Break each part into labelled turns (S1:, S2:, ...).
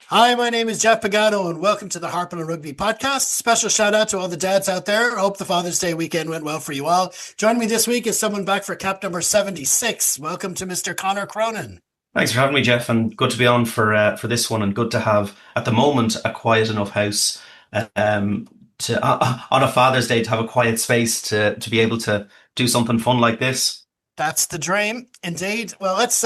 S1: Hi, my name is Jeff Pagano, and welcome to the Harpin On Rugby podcast. Special shout out to all the dads out there. I hope the Father's Day weekend went well for you all. Joining me this week is someone back for cap number 76. Welcome to Mr. Connor Cronin.
S2: Thanks for having me, Jeff, and good to be on for this one, and good to have at the moment a quiet enough house to on a Father's Day to have a quiet space to be able to do something fun like this.
S1: That's the dream, indeed. Well, let's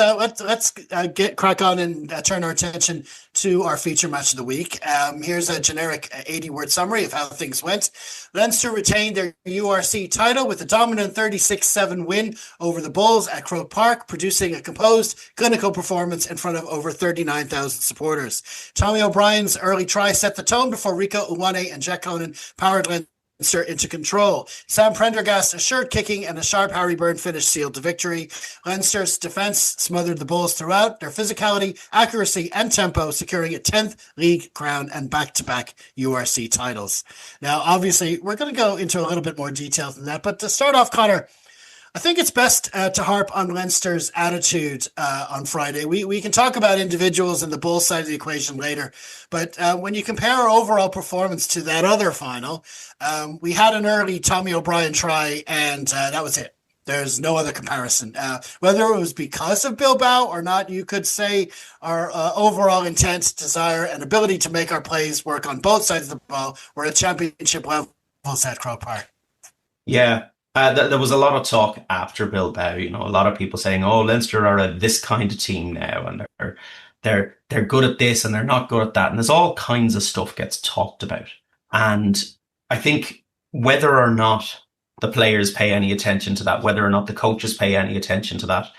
S1: get crack on and turn our attention to our feature match of the week. Here's a generic 80-word summary of how things went. Leinster retained their URC title with a dominant 36-7 win over the Bulls at Croke Park, producing a composed, clinical performance in front of over 39,000 supporters. Tommy O'Brien's early try set the tone before Rico Uwane and Jack Conan powered Leinster into control. Sam Prendergast's assured kicking and a sharp Harry Byrne finish sealed the victory. Leinster's defence smothered the Bulls throughout, their physicality, accuracy and tempo securing a 10th league crown and back-to-back URC titles. Now, obviously, we're going to go into a little bit more detail than that, but to start off, Connor, I think it's best to harp on Leinster's attitude on Friday. We can talk about individuals and the Bulls side of the equation later, but when you compare our overall performance to that other final, we had an early Tommy O'Brien try, and that was it. There's no other comparison. Whether it was because of Bilbao or not, you could say our overall intent, desire, and ability to make our plays work on both sides of the ball were at championship levels at Croke Park.
S2: Yeah. There was a lot of talk after Bilbao, a lot of people saying, "Oh, Leinster are this kind of team now, and they're good at this and they're not good at that," and there's all kinds of stuff gets talked about. And I think whether or not the players pay any attention to that, whether or not the coaches pay any attention to that,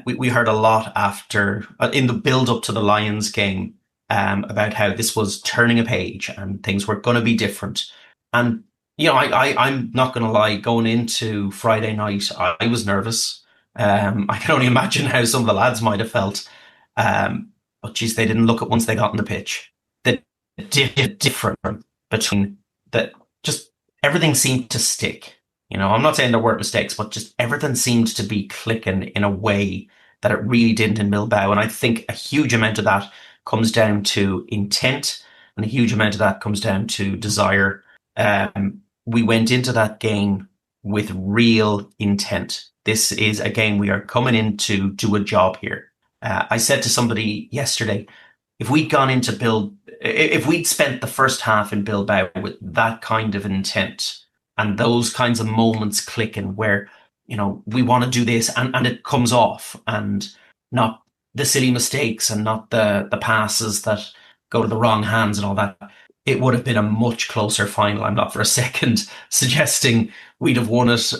S2: we heard a lot after in the build up to the Lions game about how this was turning a page and things were going to be different. And I'm not going to lie, going into Friday night, I was nervous. I can only imagine how some of the lads might have felt. But geez, they didn't look at once they got on the pitch. The difference between that, just everything seemed to stick. I'm not saying there weren't mistakes, but just everything seemed to be clicking in a way that it really didn't in Bilbao. And I think a huge amount of that comes down to intent, and a huge amount of that comes down to desire. We went into that game with real intent. This is a game we are coming in to do a job here. I said to somebody yesterday, if we'd spent the first half in Bilbao with that kind of intent and those kinds of moments clicking where, we want to do this and it comes off, and not the silly mistakes and not the passes that go to the wrong hands and all that, it would have been a much closer final. I'm not for a second suggesting we'd have won it,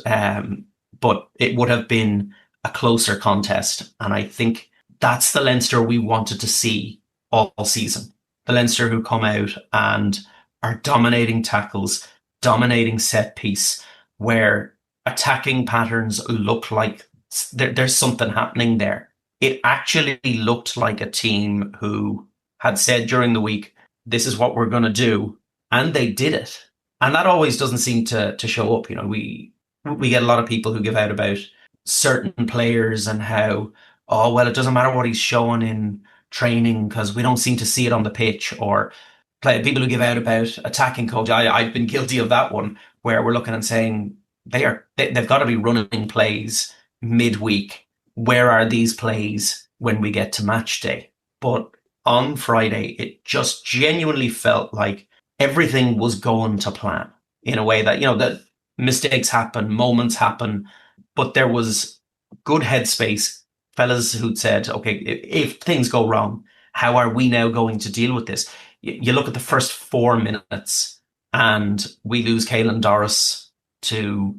S2: but it would have been a closer contest. And I think that's the Leinster we wanted to see all season. The Leinster who come out and are dominating tackles, dominating set piece, where attacking patterns look like there's something happening there. It actually looked like a team who had said during the week, this is what we're going to do. And they did it. And that always doesn't seem to show up. We get a lot of people who give out about certain players and how, oh, well, it doesn't matter what he's showing in training because we don't seem to see it on the pitch. Or people who give out about attacking coach. I've been guilty of that one, where we're looking and saying they've got to be running plays midweek. Where are these plays when we get to match day? But on Friday, it just genuinely felt like everything was going to plan in a way that, that mistakes happen, moments happen, but there was good headspace. Fellas who'd said, okay, if things go wrong, how are we now going to deal with this? You look at the first 4 minutes and we lose Caelan Doris to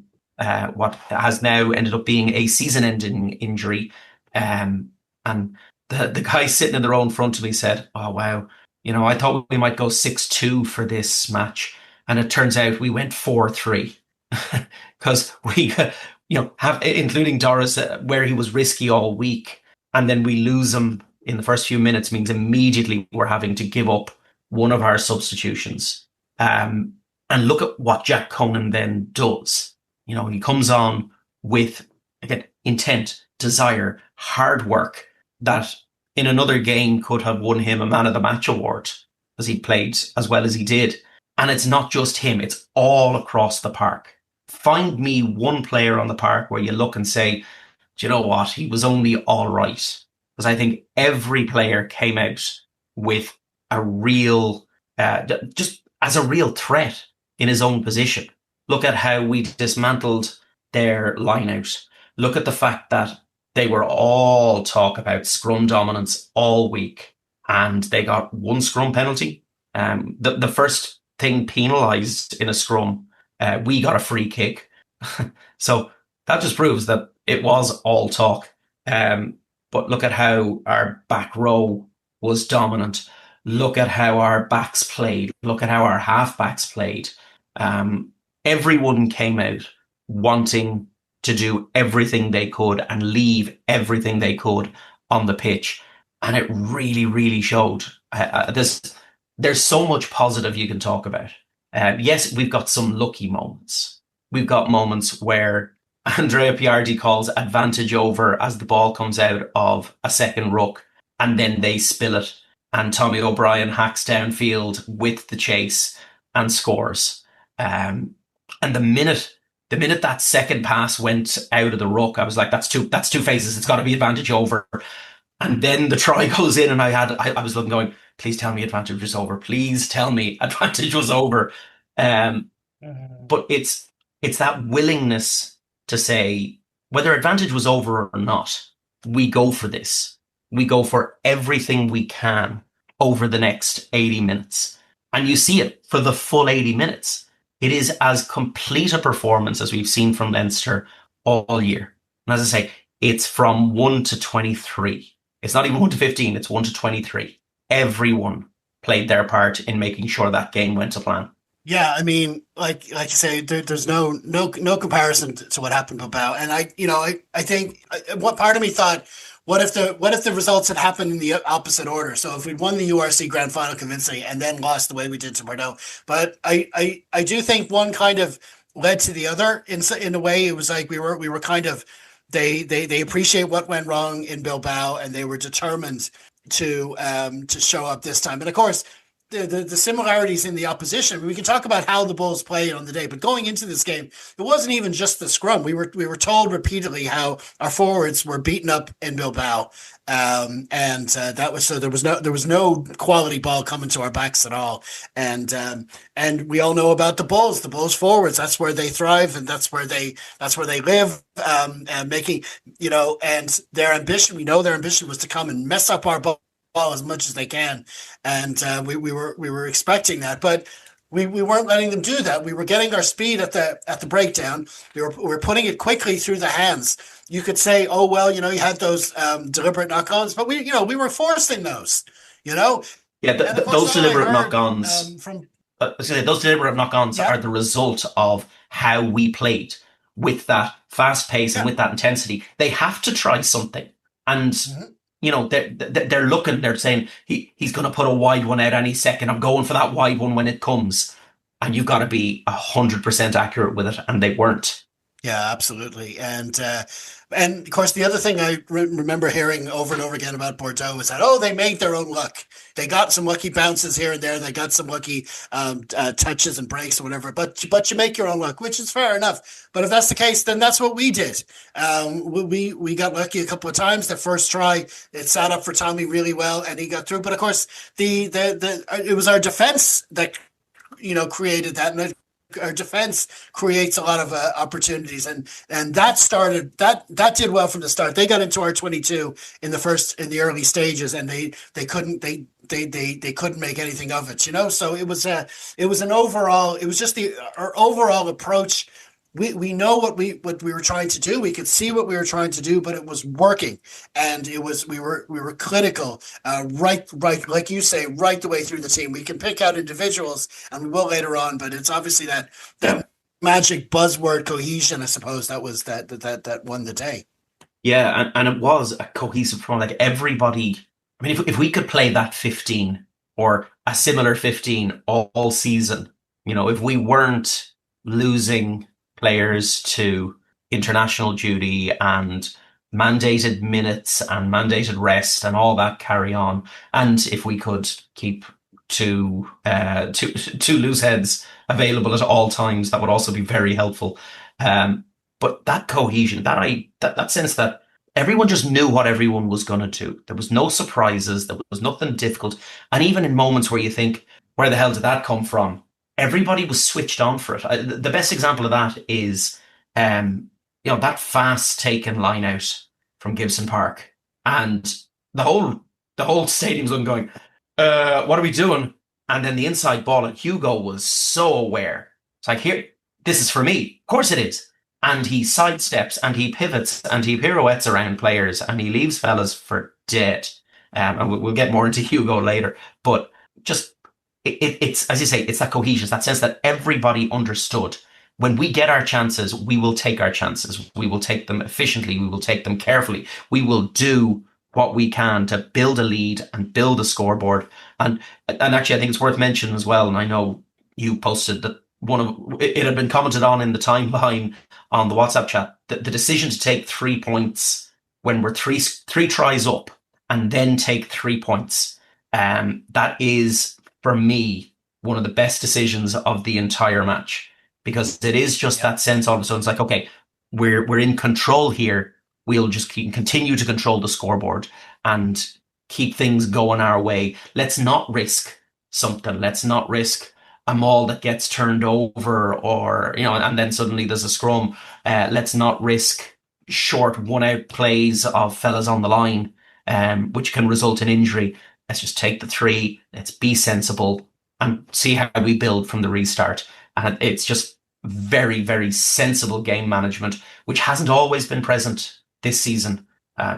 S2: what has now ended up being a season-ending injury. And the guy sitting in the row in front of me said, oh, wow, I thought we might go 6-2 for this match. And it turns out we went 4-3 because we, have, including Doris, where he was risky all week. And then we lose him in the first few minutes means immediately we're having to give up one of our substitutions. And look at what Jack Conan then does. He comes on with, again, intent, desire, hard work that in another game could have won him a man of the match award because he played as well as he did. And it's not just him, it's all across the park. Find me one player on the park where you look and say, do you know what? He was only all right. Because I think every player came out with a real, just as a real threat in his own position. Look at how we dismantled their line out. Look at the fact that they were all talk about scrum dominance all week, and they got one scrum penalty. The first thing penalised in a scrum, we got a free kick. So that just proves that it was all talk. But look at how our back row was dominant. Look at how our backs played. Look at how our half-backs played. Everyone came out wanting to do everything they could and leave everything they could on the pitch. And it really, really showed. There's so much positive you can talk about. Yes, we've got some lucky moments. We've got moments where Andrea Piardi calls advantage over as the ball comes out of a second ruck and then they spill it and Tommy O'Brien hacks downfield with the chase and scores. And the minute that second pass went out of the ruck, I was like, that's two faces. It's got to be advantage over. And then the try goes in and I was looking going, please tell me advantage was over. Please tell me advantage was over. But it's that willingness to say, whether advantage was over or not, we go for this. We go for everything we can over the next 80 minutes. And you see it for the full 80 minutes. It is as complete a performance as we've seen from Leinster all year. And as I say, it's from 1 to 23. It's not even 1 to 15, it's 1 to 23. Everyone played their part in making sure that game went to plan.
S1: Yeah, I mean, like you say, there's no comparison to what happened in Bilbao, and I think what part of me thought, what if the results had happened in the opposite order? So if we'd won the URC Grand Final convincingly and then lost the way we did to Bordeaux, but I do think one kind of led to the other in a way. It was like we were kind of they appreciate what went wrong in Bilbao and they were determined to show up this time, and of course. The similarities in the opposition. We can talk about how the Bulls played on the day, but going into this game, it wasn't even just the scrum. We were told repeatedly how our forwards were beaten up in Bilbao, and that was so there was no quality ball coming to our backs at all. And we all know about the Bulls forwards. That's where they thrive, and that's where they live. And making and their ambition. We know their ambition was to come and mess up our ball as much as they can, and we were expecting that, but we weren't letting them do that. We were getting our speed at the breakdown. We were putting it quickly through the hands. You could say, oh well, you had those deliberate knock-ons, but we were forcing those. Yeah,
S2: those deliberate knock-ons. Those deliberate knock-ons are the result of how we played with that fast pace and with that intensity. They have to try something, and. Mm-hmm. They're looking, they're saying, he's going to put a wide one out any second. I'm going for that wide one when it comes. And you've got to be 100% accurate with it. And they weren't.
S1: Yeah, absolutely. And of course, the other thing I remember hearing over and over again about Bordeaux was that, they made their own luck. They got some lucky bounces here and there. They got some lucky touches and breaks or whatever. But you make your own luck, which is fair enough. But if that's the case, then that's what we did. We got lucky a couple of times. The first try, it sat up for Tommy really well, and he got through. But of course, it was our defense that created that. And our defense creates a lot of opportunities, and that started that did well from the start. They got into our 22 in the early stages, and they couldn't make anything of it. So it was an overall. It was just our overall approach. We know what we were trying to do. We could see what we were trying to do, but it was working, and we were clinical, right, like you say, right the way through the team. We can pick out individuals, and we will later on, but it's obviously that magic buzzword cohesion, I suppose, that was that won the day.
S2: Yeah, and it was a cohesive performance. Like everybody, I mean, if we could play that 15 or a similar 15 all season, if we weren't losing players to international duty and mandated minutes and mandated rest and all that carry on. And if we could keep two loose heads available at all times, that would also be very helpful. But that cohesion, that sense that everyone just knew what everyone was going to do. There was no surprises. There was nothing difficult. And even in moments where you think, where the hell did that come from? Everybody was switched on for it. The best example of that is, that fast taken line out from Gibson Park, and the whole stadium's going, what are we doing? And then the inside ball, and Hugo was so aware. It's like, here, this is for me. Of course it is. And he sidesteps and he pivots and he pirouettes around players and he leaves fellas for dead. And we'll get more into Hugo later. But just, it's, as you say, it's that cohesion, it's that sense that everybody understood. When we get our chances, we will take our chances. We will take them efficiently. We will take them carefully. We will do what we can to build a lead and build a scoreboard. And actually, I think it's worth mentioning as well, and I know you posted that it had been commented on in the timeline on the WhatsApp chat, that the decision to take 3 points when we're three tries up and then take 3 points, that is, for me, one of the best decisions of the entire match, because it is just that sense all of a sudden, it's like, okay, we're in control here. We'll just continue to control the scoreboard and keep things going our way. Let's not risk something. Let's not risk a maul that gets turned over, or, and then suddenly there's a scrum. Let's not risk short one-out plays of fellas on the line, which can result in injury. Let's just take the 3. Let's be sensible and see how we build from the restart. And it's just very, very sensible game management, which hasn't always been present this season.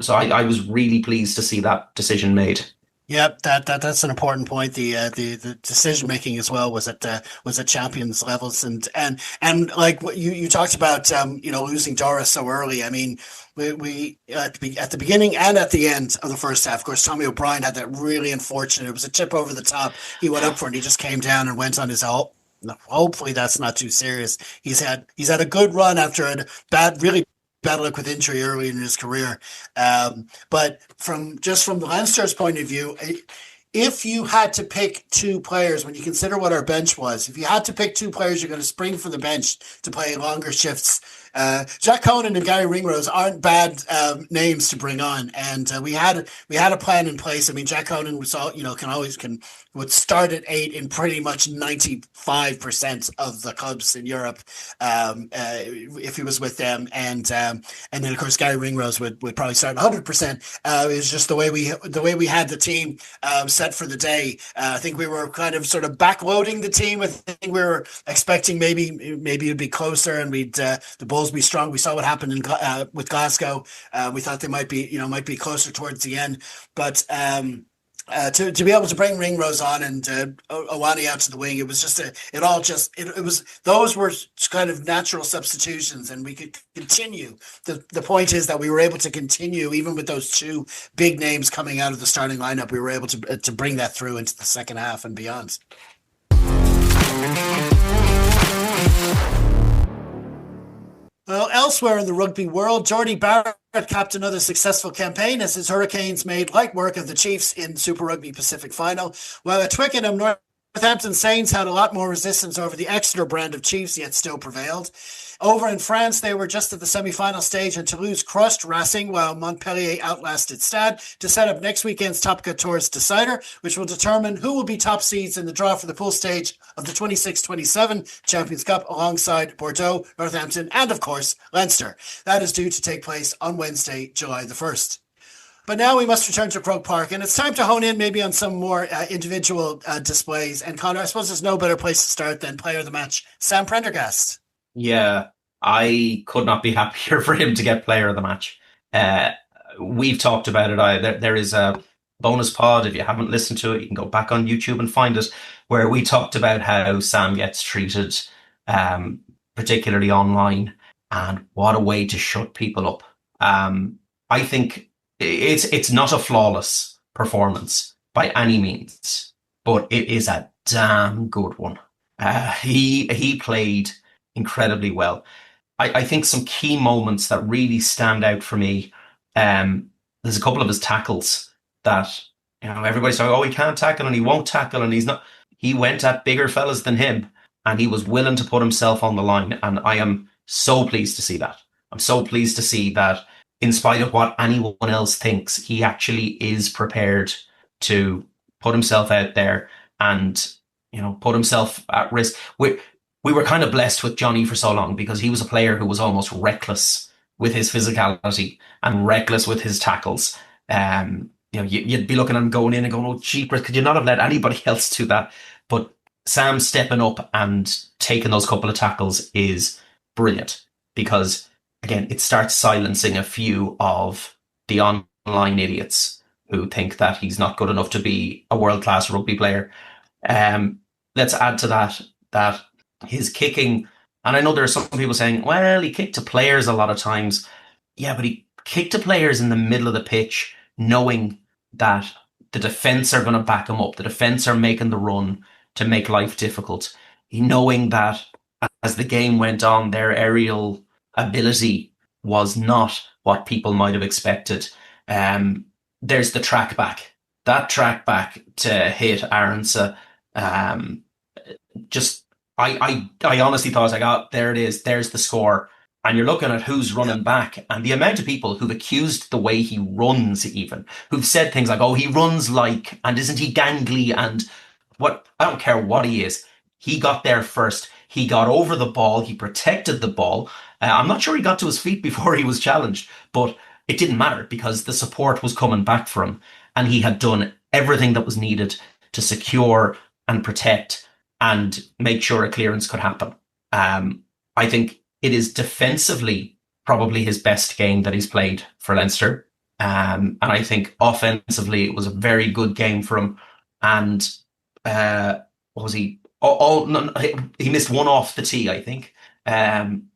S2: So I was really pleased to see that decision made.
S1: Yep, that's an important point. The decision making as well was at champions levels, and like what you talked about, losing Doris so early. I mean, we at the beginning and at the end of the first half, of course, Tommy O'Brien had that really unfortunate. It was a chip over the top. He went up for it, and he just came down and went on his own. Hopefully, that's not too serious. He's had a good run after a really bad luck with injury early in his career. But from the Leinster's point of view, if you had to pick 2 players, when you consider what our bench was, if you had to pick 2 players you're going to spring from the bench to play longer shifts, Jack Conan and Gary Ringrose aren't bad names to bring on, and we had a plan in place. I mean, Jack Conan would start at 8 in pretty much 95% of the clubs in Europe if he was with them, and then of course Gary Ringrose would probably start 100%. It was just the way we had the team set for the day. I think we were kind of sort of backloading the team. I think we were expecting maybe it'd be closer, and we'd the Bulls be strong. We saw what happened with Glasgow. We thought they might be closer towards the end, but to be able to bring Ringrose on and Owani out to the wing, it was just those were kind of natural substitutions, and we could continue. The point is that we were able to continue even with those 2 big names coming out of the starting lineup. We were able to bring that through into the second half and beyond. Well, elsewhere in the rugby world, Jordy Barrett capped another successful campaign as his Hurricanes made light work of the Chiefs in Super Rugby Pacific Final, while at Twickenham, Northampton Saints had a lot more resistance over the Exeter brand of Chiefs, yet still prevailed. Over in France, they were just at the semi-final stage, and Toulouse crushed Racing, while Montpellier outlasted Stade to set up next weekend's Top 14 decider, which will determine who will be top seeds in the draw for the pool stage of the 26-27 Champions Cup, alongside Bordeaux, Northampton, and of course Leinster. That is due to take place on Wednesday, July the 1st. But now we must return to Croke Park, and it's time to hone in maybe on some more individual displays. And Conor, I suppose there's no better place to start than player of the match, Sam Prendergast.
S2: Yeah, I could not be happier for him to get player of the match. We've talked about it. There is a bonus pod. If you haven't listened to it, you can go back on YouTube and find it, where we talked about how Sam gets treated, particularly online, and what a way to shut people up. I think it's not a flawless performance by any means, but it is a damn good one. He played incredibly well. I think some key moments that really stand out for me, there's a couple of his tackles that, everybody's saying, oh, he can't tackle and he won't tackle and he's not. He went at bigger fellas than him and he was willing to put himself on the line. And I am so pleased to see that. I'm so pleased to see that in spite of what anyone else thinks, he actually is prepared to put himself out there and, put himself at risk. We were kind of blessed with Johnny for so long because he was a player who was almost reckless with his physicality and reckless with his tackles. You'd be looking at him going in and going, oh, jeepers, could you not have let anybody else do that? But Sam stepping up and taking those couple of tackles is brilliant because, again, it starts silencing a few of the online idiots who think that he's not good enough to be a world-class rugby player. Let's add to that his kicking, and I know there are some people saying, well, he kicked to players a lot of times. Yeah, but he kicked to players in the middle of the pitch, knowing that the defence are going to back him up. The defence are making the run to make life difficult. Knowing that as the game went on, their aerial ability was not what people might have expected. There's the track back. That track back to hit Aronsa, I honestly thought, there it is. There's the score. And you're looking at who's running back and the amount of people who've accused the way he runs even, who've said things like, oh, he runs like, and isn't he gangly? And I don't care what he is. He got there first. He got over the ball. He protected the ball. I'm not sure he got to his feet before he was challenged, but it didn't matter because the support was coming back for him. And he had done everything that was needed to secure and protect and make sure a clearance could happen. I think it is defensively probably his best game that he's played for Leinster. And I think offensively it was a very good game for him. And what was he? He missed one off the tee, I think. And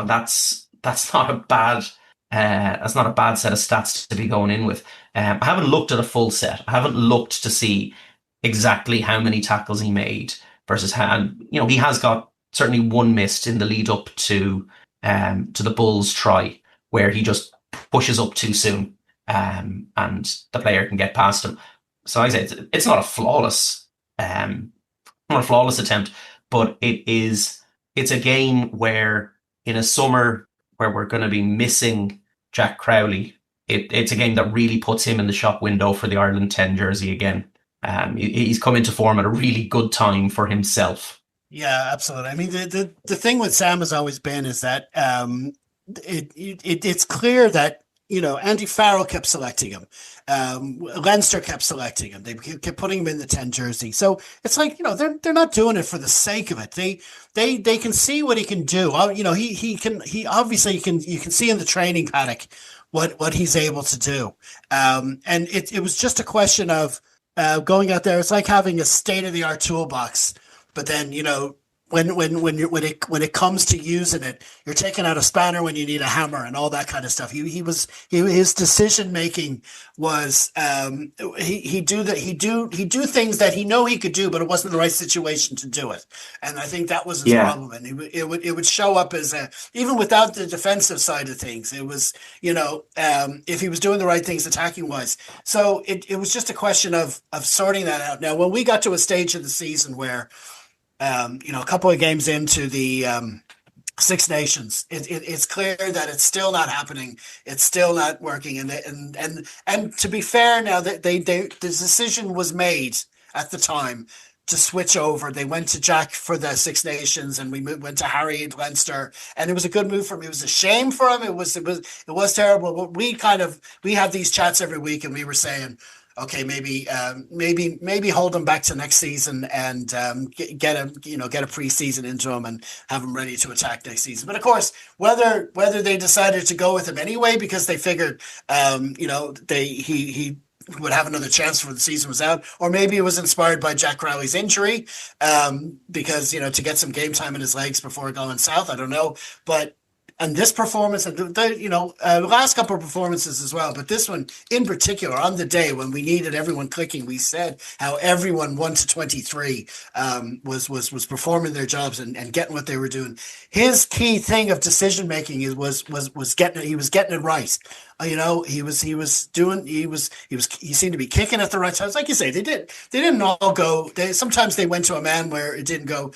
S2: that's not a bad set of stats to be going in with. I haven't looked at a full set. I haven't looked to see exactly how many tackles he made versus how, he has got certainly one missed in the lead up to the Bulls try where he just pushes up too soon and the player can get past him. So I say it's not a flawless attempt, but it's a game where in a summer where we're going to be missing Jack Crowley, it's a game that really puts him in the shop window for the Ireland 10 jersey again. He's come into form at a really good time for himself.
S1: Yeah, absolutely. I mean, the thing with Sam has always been is that it's clear that Andy Farrell kept selecting him, Leinster kept selecting him. They kept putting him in the 10 jersey. So it's like they're not doing it for the sake of it. They can see what he can do. You can see in the training paddock what he's able to do. And it was just a question of going out there. It's like having a state of the art toolbox. But then, when it comes to using it, you're taking out a spanner when you need a hammer and all that kind of stuff. His decision making was he do things that he know he could do, but it wasn't the right situation to do it. And I think that was his problem. And it would show up as even without the defensive side of things. It was if he was doing the right things attacking wise. So it was just a question of sorting that out. Now, when we got to a stage of the season where a couple of games into the Six Nations, it's clear that it's still not happening. It's still not working. And to be fair, now that the decision was made at the time to switch over. They went to Jack for the Six Nations, and we went to Harry at Leinster, and it was a good move for him. It was a shame for him. It was terrible. But we had these chats every week, and we were saying, okay, maybe hold him back to next season and get a preseason into him and have him ready to attack next season. But of course, whether they decided to go with him anyway because they figured he would have another chance before the season was out, or maybe it was inspired by Jack Crowley's injury because to get some game time in his legs before going south. I don't know, but. And this performance, and the last couple of performances as well, but this one in particular, on the day when we needed everyone clicking, we said how everyone 1 to 23 was performing their jobs and getting what they were doing. His key thing of decision making was getting it right. He seemed to be kicking at the right times. Like you say, they didn't all go. Sometimes they went to a man where it didn't go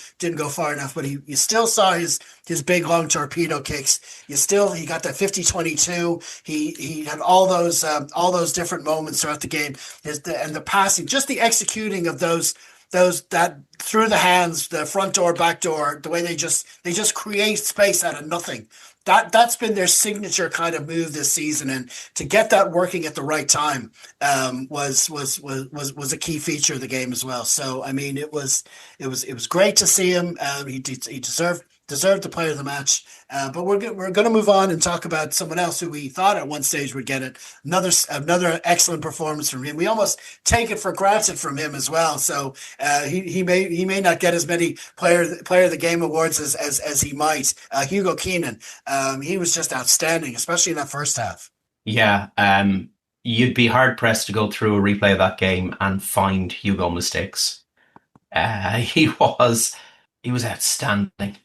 S1: far enough, but you still saw his big long torpedo kicks. He got that 50-22. He had all those different moments throughout the game. And the passing, just the executing of that through the hands, the front door, back door, the way they just create space out of nothing. That's been their signature kind of move this season, and to get that working at the right time was a key feature of the game as well. So I mean, it was great to see him. He deserved the player of the match. But we're going to move on and talk about someone else who we thought at one stage would get it. Another excellent performance from him. We almost take it for granted from him as well. So he may not get as many player of the game awards as he might. Hugo Keenan, he was just outstanding, especially in that first half.
S2: Yeah, you'd be hard pressed to go through a replay of that game and find Hugo mistakes. He was outstanding.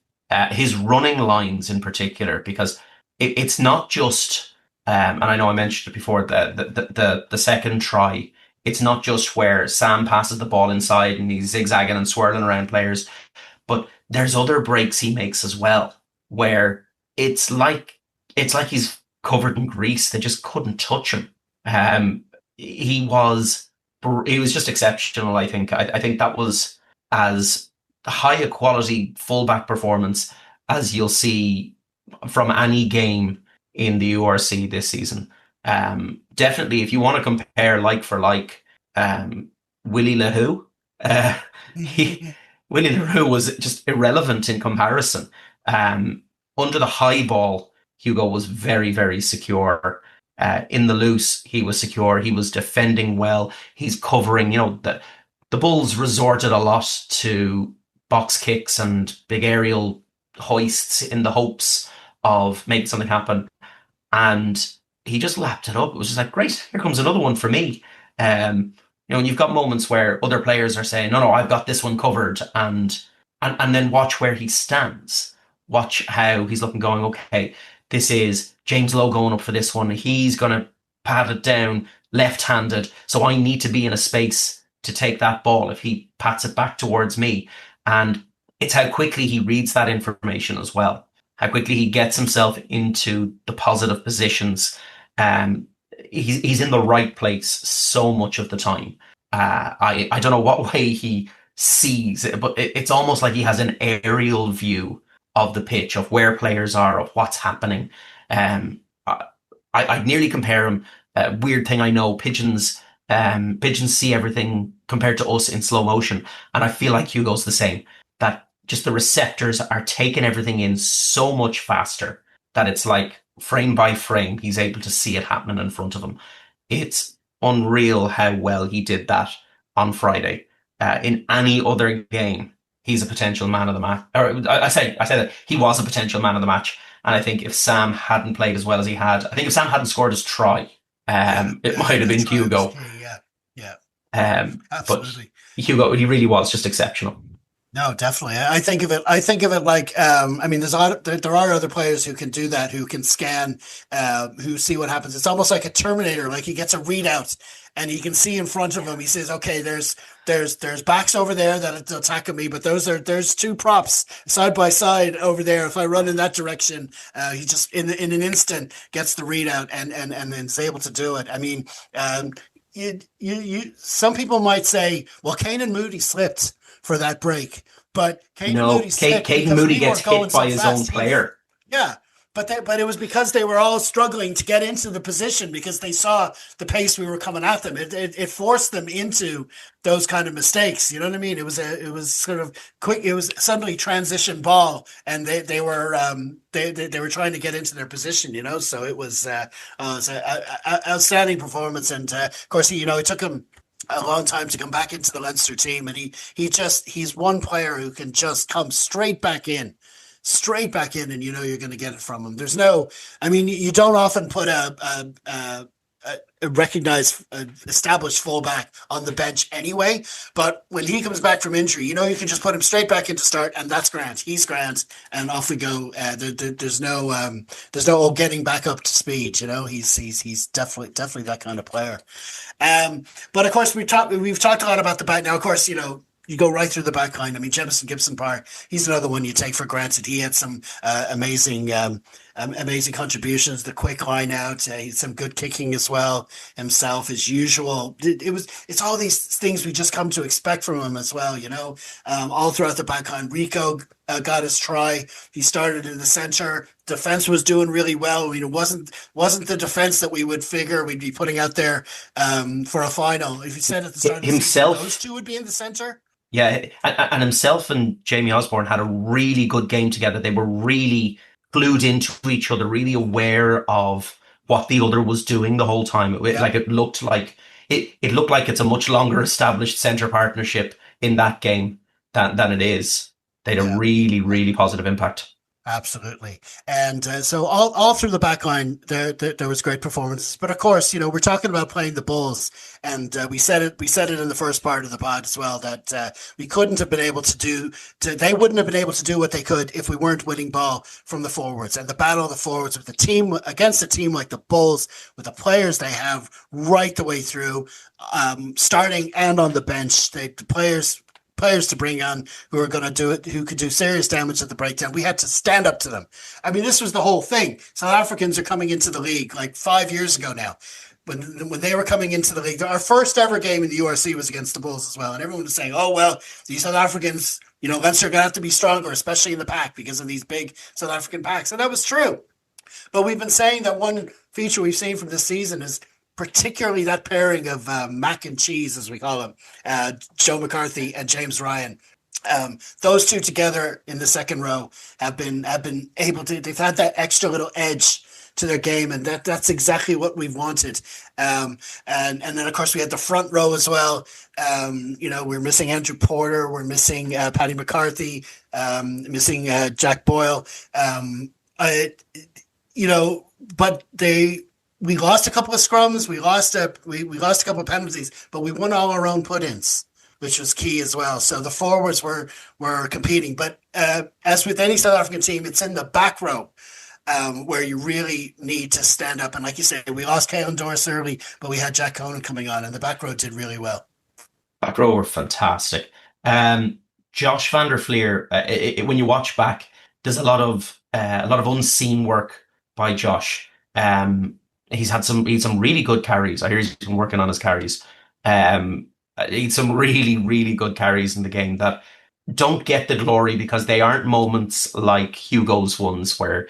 S2: His running lines in particular, because it's not just, and I know I mentioned it before, the second try, it's not just where Sam passes the ball inside and he's zigzagging and swirling around players, but there's other breaks he makes as well, where it's like he's covered in grease. They just couldn't touch him. He was just exceptional. I think that was as high a quality fullback performance as you'll see from any game in the URC this season. Definitely, if you want to compare like for like, Willie LaHoo, Willie LaHoo was just irrelevant in comparison. Under the high ball, Hugo was very, very secure. In the loose, he was secure. He was defending well. He's covering. The Bulls resorted a lot to box kicks and big aerial hoists in the hopes of making something happen. And he just lapped it up. It was just like, great, here comes another one for me. And you've got moments where other players are saying, no, I've got this one covered. And then watch where he stands. Watch how he's looking, going, okay, this is James Lowe going up for this one. He's going to pat it down left-handed. So I need to be in a space to take that ball if he pats it back towards me. And it's how quickly he reads that information as well. How quickly he gets himself into the positive positions. He's in the right place so much of the time. I don't know what way he sees it, but it's almost like he has an aerial view of the pitch, of where players are, of what's happening. I'd nearly compare him. Weird thing, I know, pigeons see everything compared to us in slow motion, and I feel like Hugo's the same. That just the receptors are taking everything in so much faster that it's like frame by frame he's able to see it happening in front of him. It's unreal how well he did that on Friday. In any other game, he's a potential man of the match. Or I say that he was a potential man of the match. And I think if Sam hadn't played as well as he had, I think if Sam hadn't scored his try, it might have been Hugo.
S1: Yeah.
S2: Absolutely. But Hugo, he really was just exceptional.
S1: No, definitely. I think of it like, there are other players who can do that, who can scan, who see what happens. It's almost like a Terminator. Like he gets a readout and he can see in front of him. He says, okay, there's backs over there that are attacking me, but there's two props side by side over there. If I run in that direction, he just in an instant gets the readout and then is able to do it. I mean, some people might say, well, Keenan Moody slipped for that break, but
S2: Caden Moody gets hit by his own player.
S1: Yeah, but it was because they were all struggling to get into the position because they saw the pace we were coming at them. It forced them into those kind of mistakes. You know what I mean? It was sort of quick. It was suddenly transition ball, and they were trying to get into their position. So it was an outstanding performance, and of course it took him a long time to come back into the Leinster team, and he's one player who can just come straight back in, and you're going to get it from him. You don't often put a recognized, established fullback on the bench anyway. But when he comes back from injury, you can just put him straight back into start, and that's Grant. He's Grant, and off we go. There's no getting back up to speed. He's definitely that kind of player. But of course we've talked a lot about the back. Now, of course, you go right through the back line. I mean, Jemison Gibson-Parr, he's another one you take for granted. He had some amazing contributions. The quick line out, some good kicking as well himself, as usual. It's all these things we just come to expect from him as well. All throughout the back line. Rico got his try. He started in the center. Defense was doing really well. I mean, it wasn't the defense that we would figure we'd be putting out there for a final. If you said at the start of the
S2: himself,
S1: season, those two would be in the center.
S2: Yeah, and himself and Jamie Osborne had a really good game together. They were really glued into each other, really aware of what the other was doing the whole time. It looked like it's a much longer established centre partnership in that game than it is. They had a really, really positive impact.
S1: Absolutely. And so all through the back line, there was great performances. But of course, we're talking about playing the Bulls, and we said it in the first part of the pod as well, that we couldn't have been able they wouldn't have been able to do what they could if we weren't winning ball from the forwards. And the battle of the forwards with the team against a team like the Bulls, with the players they have right the way through, starting and on the bench, the players to bring on who are going to do it, who could do serious damage at the breakdown. We had to stand up to them. I mean, this was the whole thing. South Africans are coming into the league like 5 years ago now. When they were coming into the league, our first ever game in the URC was against the Bulls as well. And everyone was saying, oh, well, these South Africans, Leinster are going to have to be stronger, especially in the pack because of these big South African packs. And that was true. But we've been saying that one feature we've seen from this season is particularly that pairing of mac and cheese, as we call them, Joe McCarthy and James Ryan. Those two together in the second row have been able to. They've had that extra little edge to their game, and that's exactly what we've wanted. And then of course we had the front row as well. We're missing Andrew Porter, we're missing Paddy McCarthy, missing Jack Boyle. But we lost a couple of scrums, we lost a couple of penalties, but we won all our own put-ins, which was key as well. So the forwards were competing. But as with any South African team, it's in the back row where you really need to stand up. And like you said, we lost Caelan Doris early, but we had Jack Conan coming on, and the back row did really well. Back
S2: row were fantastic. Josh van der Fleer, when you watch back, there's a lot of unseen work by Josh. He's had some really good carries. I hear he's been working on his carries. He had some really, really good carries in the game that don't get the glory because they aren't moments like Hugo's ones where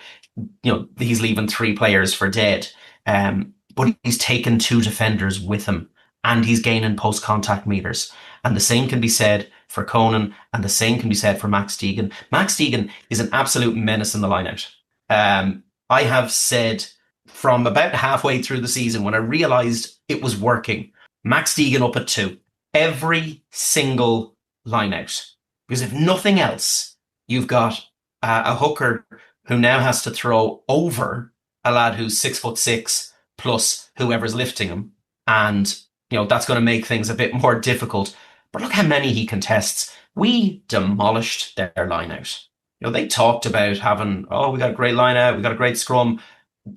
S2: he's leaving 3 players for dead. But he's taken 2 defenders with him, and he's gaining post-contact meters. And the same can be said for Conan, and the same can be said for Max Deegan. Max Deegan is an absolute menace in the line-out. I have said from about halfway through the season, when I realised it was working, Max Deegan up at 2. Every single line-out. Because if nothing else, you've got a hooker who now has to throw over a lad who's 6'6" plus whoever's lifting him. And, that's going to make things a bit more difficult. But look how many he contests. We demolished their line-out. They talked about having, we got a great line-out, we got a great scrum.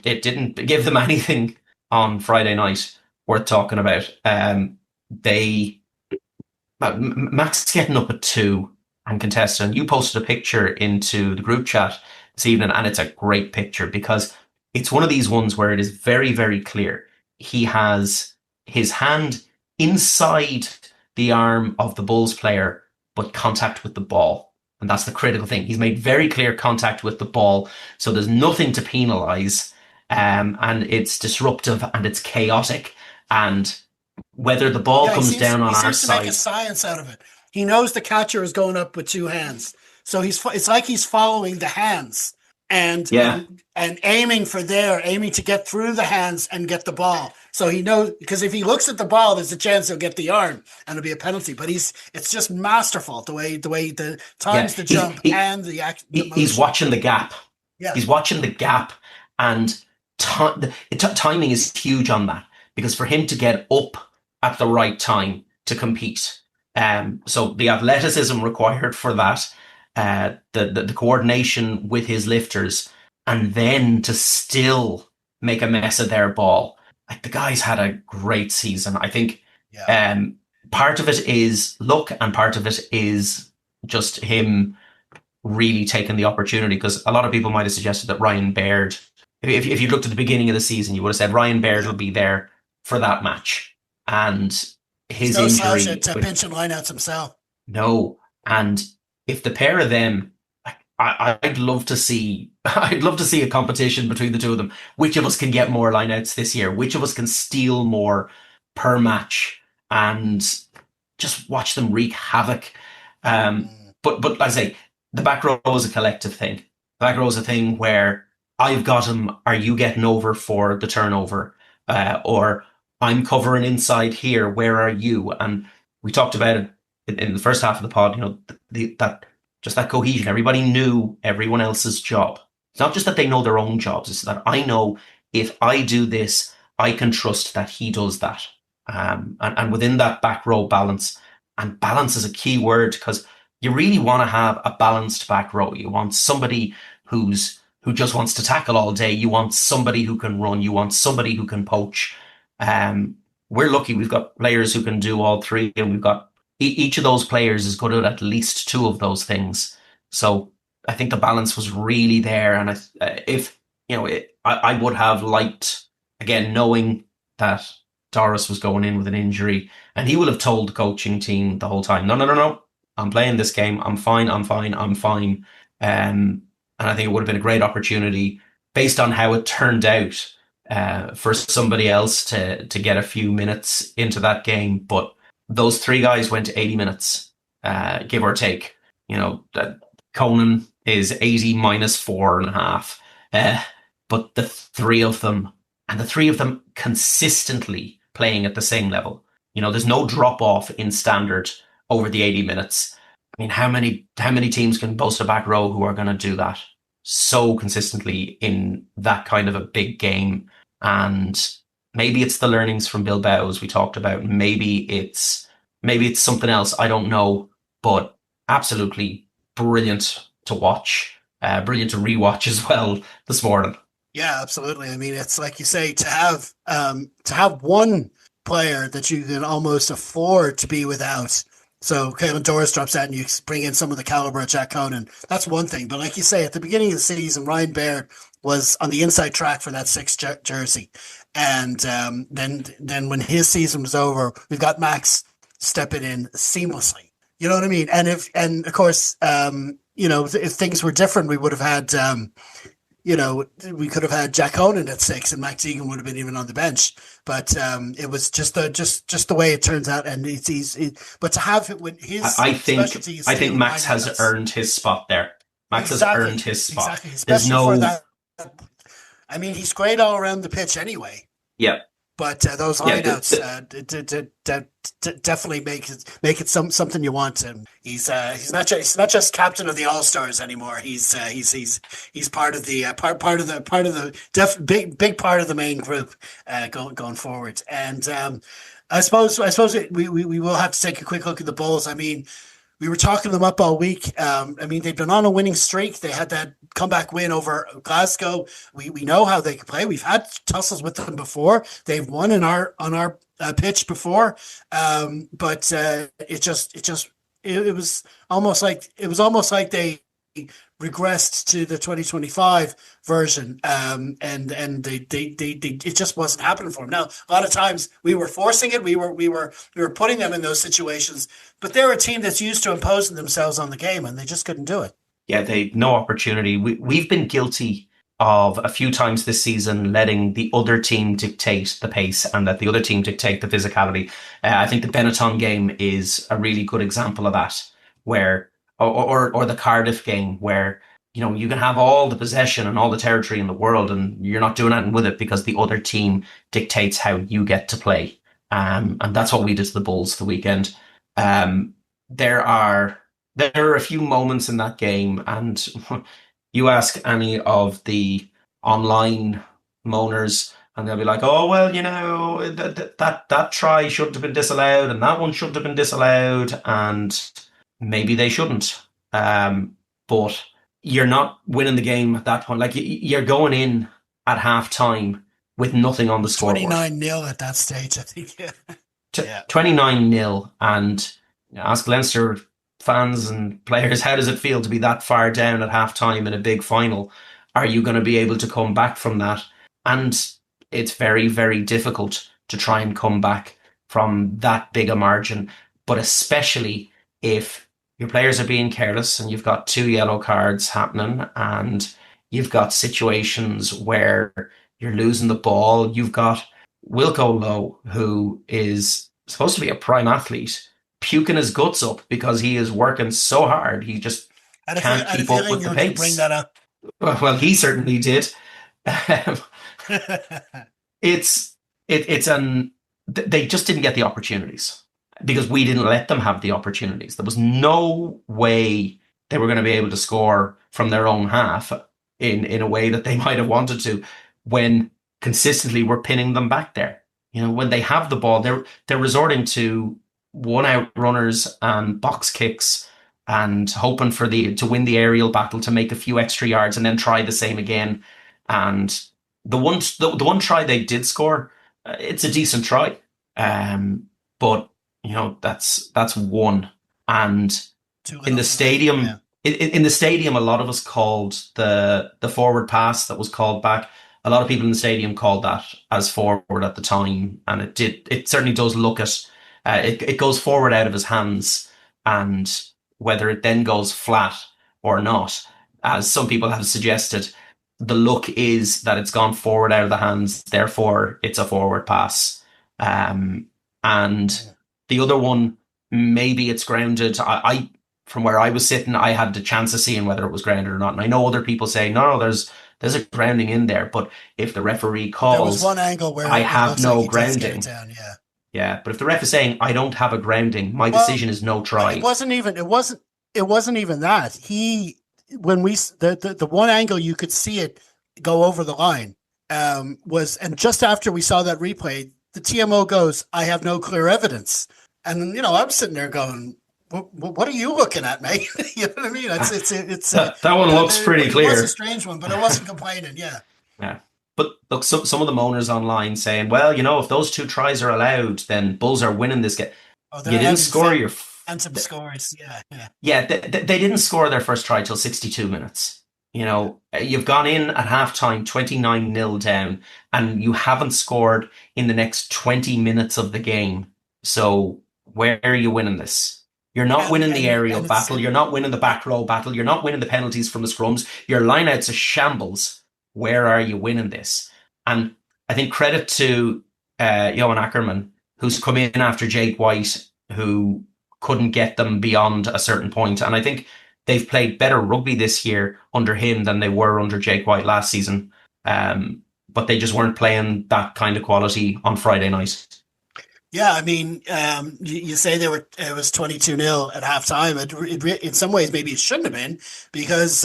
S2: It didn't give them anything on Friday night worth talking about. Max getting up at 2 and contesting. And you posted a picture into the group chat this evening, and it's a great picture because it's one of these ones where it is very, very clear. He has his hand inside the arm of the Bulls player, but contact with the ball. And that's the critical thing. He's made very clear contact with the ball, so there's nothing to penalise. And it's disruptive and it's chaotic. And whether the ball comes down on our side,
S1: make a science out of it. He knows the catcher is going up with 2 hands, so it's like he's following the hands and aiming to get through the hands and get the ball. So he knows, because if he looks at the ball, there's a chance he'll get the arm and it'll be a penalty. But it's just masterful the way the times the jump and the act.
S2: He's watching the gap.
S1: Yeah,
S2: he's watching the gap, and timing is huge on that because for him to get up at the right time to compete, so the athleticism required for that, the coordination with his lifters, and then to still make a mess of their ball. Like, the guy's had a great season. I think
S1: Yeah.
S2: part of it is luck, and part of it is just him really taking the opportunity. Because a lot of people might have suggested that Ryan Baird, if you looked at the beginning of the season, you would have said Ryan Baird will be there for that match, and
S1: He's
S2: his
S1: no slouch
S2: injury
S1: at pinching lineouts himself.
S2: no. And if the pair of them, I'd love to see, I'd love to see a competition between the two of them. Which of us can get more lineouts this year? Which of us can steal more per match? And just watch them wreak havoc. But I say, the back row is a collective thing. The back row is a thing where I've got him. Are you getting over for the turnover? Or I'm covering inside here. Where are you? And we talked about it in the first half of the pod. That cohesion. Everybody knew everyone else's job. It's not just that they know their own jobs. It's that I know if I do this, I can trust that he does that. And within that back row balance, and balance is a key word, because you really want to have a balanced back row. You want somebody who just wants to tackle all day. You want somebody who can run. You want somebody who can poach. We're lucky we've got players who can do all three, and we've got each of those players is good at least two of those things. So I think the balance was really there. And I would have liked, again, knowing that Doris was going in with an injury, and he would have told the coaching team the whole time, no, I'm playing this game. I'm fine. And I think it would have been a great opportunity, based on how it turned out, for somebody else to get a few minutes into that game. But those three guys went to 80 minutes, give or take. Conan is 80 minus 4.5. But the three of them consistently playing at the same level. There's no drop off in standard over the 80 minutes. I mean, how many teams can boast a back row who are going to do that so consistently in that kind of a big game? And maybe it's the learnings from Bilbao, as we talked about. Maybe it's something else. I don't know, but absolutely brilliant to watch. Brilliant to rewatch as well this morning.
S1: Yeah, absolutely. I mean, it's like you say, to have one player that you can almost afford to be without. So Kevin Doris drops out and you bring in some of the caliber of Jack Conan. That's one thing. But like you say, at the beginning of the season, Ryan Baird was on the inside track for that 6th jersey. And then when his season was over, we've got Max stepping in seamlessly. You know what I mean? And of course, if things were different, we would have had, we could have had Jack Conan at 6 and Max Egan would have been even on the bench. But it was just the way it turns out. And but to have it with his specialty,
S2: I think Max has earned his spot there. Max has earned his spot.
S1: Exactly. Especially for that. I mean, he's great all around the pitch anyway.
S2: Yeah.
S1: But those lineouts definitely make it something you want. And he's not just captain of the All Stars anymore. He's part of the big part of the main group going forward. And I suppose we will have to take a quick look at the Bulls. I mean, we were talking them up all week. I mean, they've been on a winning streak. They had that comeback win over Glasgow. We know how they can play. We've had tussles with them before. They've won on our pitch before. But it was almost like they regressed to the 2025 version, and they it just wasn't happening for them. Now, a lot of times we were forcing it, we were putting them in those situations, but they're a team that's used to imposing themselves on the game, and they just couldn't do it.
S2: Yeah, they no opportunity. We've been guilty of a few times this season letting the other team dictate the pace and let the other team dictate the physicality. I think the Benetton game is a really good example of that, where or the Cardiff game, where you can have all the possession and all the territory in the world and you're not doing anything with it because the other team dictates how you get to play. And that's what we did to the Bulls the weekend. There are a few moments in that game, and you ask any of the online moaners, and they'll be like, "Oh well, that try shouldn't have been disallowed, and that one shouldn't have been disallowed, and maybe they shouldn't." But you're not winning the game at that point. Like you're going in at half time with nothing on the scoreboard.
S1: 29-0 at that stage, I think. Yeah.
S2: 29-0, and ask Leinster fans and players, how does it feel to be that far down at half time in a big final? Are you going to be able to come back from that? And it's very, very difficult to try and come back from that big a margin, but especially if your players are being careless and you've got 2 yellow cards happening and you've got situations where you're losing the ball. You've got Wilco Lowe, who is supposed to be a prime athlete, puking his guts up because he is working so hard. He just can't keep up with the pace.
S1: Bring that up.
S2: Well, he certainly did. They just didn't get the opportunities because we didn't let them have the opportunities. There was no way they were going to be able to score from their own half in a way that they might have wanted to when consistently we're pinning them back there. When they have the ball, they're resorting to one-out runners and box kicks and hoping to win the aerial battle to make a few extra yards and then try the same again. And the one try they did score, it's a decent try, but that's one. And in the stadium, in the stadium, a lot of us called the forward pass that was called back. A lot of people in the stadium called that as forward at the time, and it certainly does look at it goes forward out of his hands, and whether it then goes flat or not, as some people have suggested, the look is that it's gone forward out of the hands, therefore it's a forward pass. And the other one, maybe it's grounded. I from where I was sitting, I had the chance of seeing whether it was grounded or not, and I know other people say no, there's a grounding in there, but if the referee calls,
S1: there was one angle where
S2: I have no
S1: like
S2: grounding. Yeah, but if the ref is saying I don't have a grounding, my decision is no try.
S1: It wasn't even that. The one angle you could see it go over the line was, and just after we saw that replay, the TMO goes, "I have no clear evidence," and I'm sitting there going, what are you looking at, mate? You know what I mean? It's
S2: that one looks pretty clear.
S1: It was a strange one, but I wasn't complaining. Yeah.
S2: But look, some of the moaners online saying, well, if those 2 tries are allowed, then Bulls are winning this game. You didn't score your
S1: phantom scores.
S2: Yeah. They didn't score their first try till 62 minutes. You've gone in at halftime 29-0 down, and you haven't scored in the next 20 minutes of the game. So where are you winning this? You're not winning the aerial battle. You're not winning the back row battle. You're not winning the penalties from the scrums. Your lineouts are shambles. Where are you winning this? And I think credit to Johan Ackerman, who's come in after Jake White, who couldn't get them beyond a certain point. And I think they've played better rugby this year under him than they were under Jake White last season. But they just weren't playing that kind of quality on Friday night.
S1: Yeah, I mean, you say it was 22-0 at halftime. In some ways, maybe it shouldn't have been, because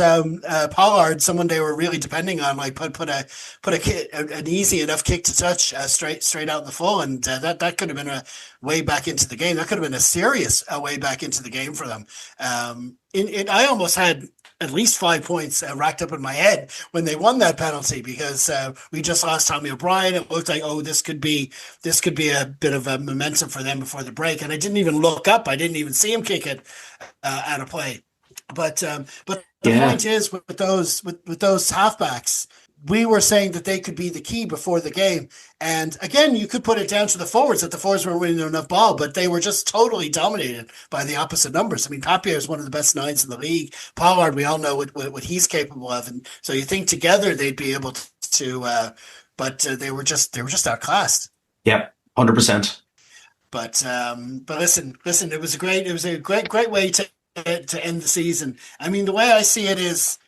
S1: Pollard, someone they were really depending on, like put an easy enough kick to touch straight out in the full, and that could have been a way back into the game. That could have been a serious way back into the game for them. I almost had at least 5 points racked up in my head when they won that penalty, because we just lost Tommy O'Brien. It looked like, this could be a bit of a momentum for them before the break. And I didn't even look up. I didn't even see him kick it out of play. But the point is, with those halfbacks, we were saying that they could be the key before the game. And again, you could put it down to the forwards, that the forwards weren't winning enough ball, but they were just totally dominated by the opposite numbers. I mean, Papier is one of the best 9s in the league. Pollard, we all know what he's capable of. And so you think together they'd be able to but they were just outclassed.
S2: Yeah, 100%.
S1: But listen, it was a great way to end the season. I mean, the way I see it is,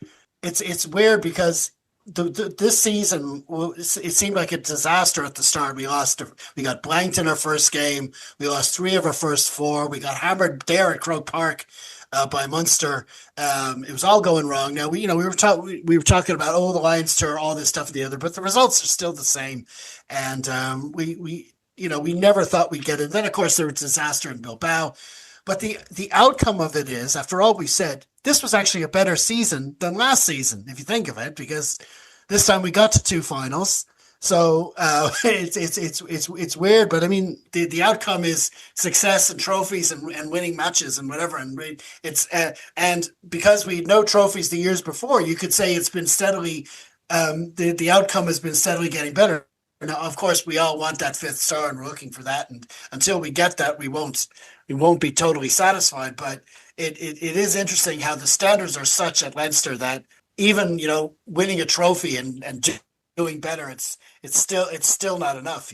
S1: it's weird because this season, it seemed like a disaster at the start. We got blanked in our first game. We lost 3 of our first 4. We got hammered there at Croke Park by Munster. It was all going wrong. Now we were talking about the Lions tour, all this stuff and the other, but the results are still the same. And we never thought we'd get it. Then of course there was disaster in Bilbao. But the outcome of it is, after all we said, this was actually a better season than last season, if you think of it, because this time we got to 2 finals. So it's weird, but I mean the outcome is success and trophies and winning matches and whatever. And it's and because we had no trophies the years before, you could say it's been steadily the outcome has been steadily getting better. Now, of course, we all want that 5th star, and we're looking for that. And until we get that, we won't be totally satisfied. But it is interesting how the standards are such at Leinster that even winning a trophy and doing better, it's still not enough.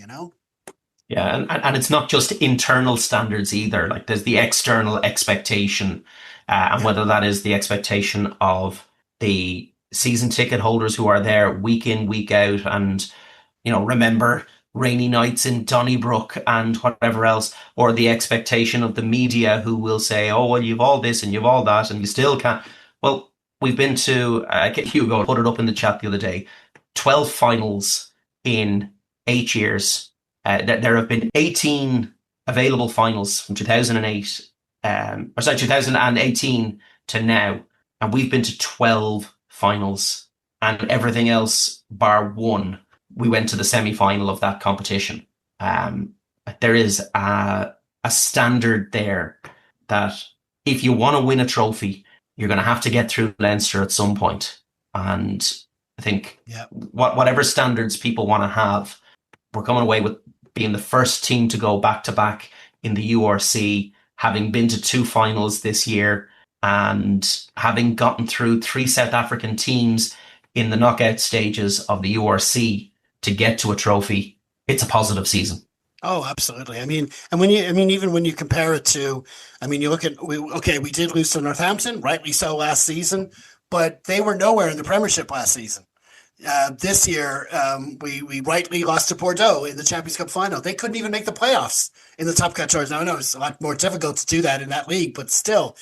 S2: Yeah, and it's not just internal standards either. Like there's the external expectation, and whether that is the expectation of the season ticket holders who are there week in, week out, and remember rainy nights in Donnybrook and whatever else, or the expectation of the media who will say, oh, well, you've all this and you've all that and you still can't. Well, we've been to, Hugo put it up in the chat the other day, 12 finals in 8 years. There have been 18 available finals from 2018 to now, and we've been to 12 finals, and everything else bar 1. We went to the semi-final of that competition. There is a standard there that if you want to win a trophy, you're going to have to get through Leinster at some point. And I think whatever standards people want to have, we're coming away with being the first team to go back-to-back in the URC, having been to 2 finals this year, and having gotten through 3 South African teams in the knockout stages of the URC to get to a trophy. It's a positive season.
S1: Oh, absolutely. I mean, even when you compare it to, you look at, we did lose to Northampton, rightly so last season, but they were nowhere in the Premiership last season. This year, we rightly lost to Bordeaux in the Champions Cup final. They couldn't even make the playoffs in the top 14. Now, I know it's a lot more difficult to do that in that league, but still,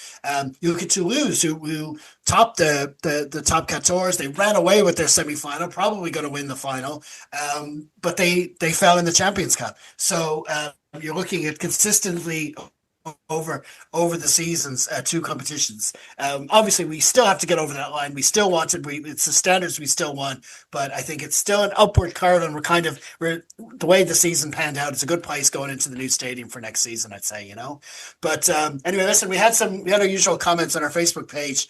S1: you look at Toulouse, who topped the top 14. They ran away with their semi-final, probably going to win the final, but they fell in the Champions Cup. So you're looking at consistently over the seasons, 2 competitions. Obviously, we still have to get over that line. We still want it. It's the standards we still want, but I think it's still an upward curve, and we're the way the season panned out. It's a good place going into the new stadium for next season, I'd say. But anyway, listen, we had our usual comments on our Facebook page.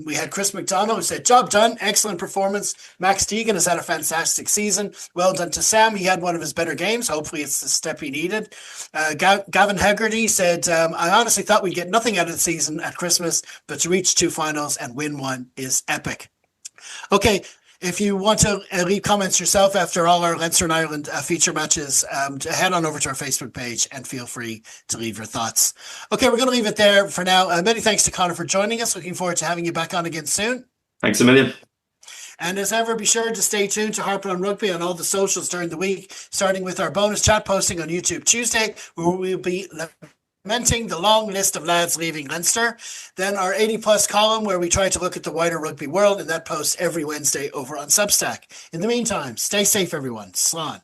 S1: We had Chris McDonald who said, "Job done, excellent performance. Max Deegan has had a fantastic season. Well done to Sam. He had one of his better games. Hopefully, it's the step he needed." Gavin Hegarty said, "I honestly thought we'd get nothing out of the season at Christmas, but to reach 2 finals and win 1 is epic." Okay, if you want to leave comments yourself after all our Leinster and Ireland feature matches, head on over to our Facebook page and feel free to leave your thoughts. Okay, we're going to leave it there for now. Many thanks to Conor for joining us. Looking forward to having you back on again soon.
S2: Thanks a million.
S1: And as ever, be sure to stay tuned to Harpin On Rugby on all the socials during the week, starting with our bonus chat posting on YouTube Tuesday, where we'll be lamenting the long list of lads leaving Leinster. Then our 80+ column, where we try to look at the wider rugby world, and that posts every Wednesday over on Substack. In the meantime, stay safe, everyone. Slán.